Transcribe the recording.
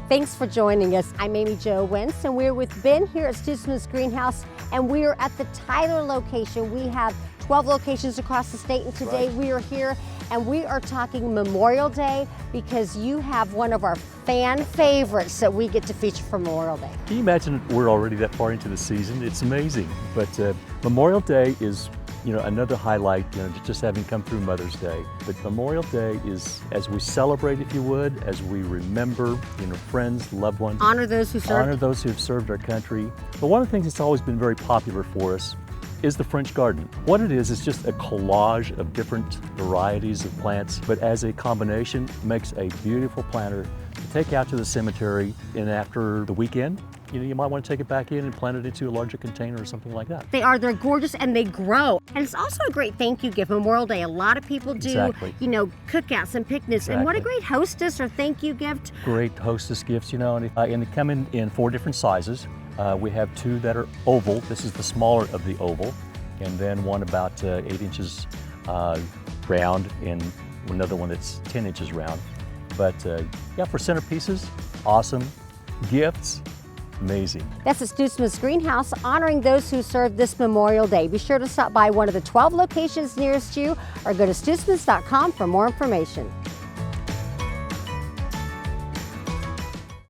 Thanks for joining us. I'm Amy Jo Wentz, and we're with Ben here at Stutzman's Greenhouse, and we are at the Tyler location. We have 12 locations across the state, and today we are here and we are talking Memorial Day because you have one of our fan favorites that we get to feature for Memorial Day. Can you imagine we're already that far into the season? It's amazing. But Memorial Day is, another highlight, just having come through Mother's Day. But Memorial Day is, as we celebrate, if you would, as we remember, friends, loved ones. Honor those who served. Honor those who have served our country. But one of the things that's always been very popular for us is the French garden. What it is just a collage of different varieties of plants, but as a combination makes a beautiful planter to take out to the cemetery, and after the weekend, you might want to take it back in and plant it into a larger container or something like that. They're gorgeous and they grow. And it's also a great thank you gift. Memorial Day, a lot of people do, cookouts and picnics. Exactly. And what a great hostess or thank you gift. Great hostess gifts, and they come in 4 different sizes. We have 2 that are oval. This is the smaller of the oval. And then one about 8 inches round and another one that's 10 inches round. But for centerpieces, awesome. Gifts, amazing. That's the Stutzman's Greenhouse, honoring those who served this Memorial Day. Be sure to stop by one of the 12 locations nearest you or go to stutzmans.com for more information.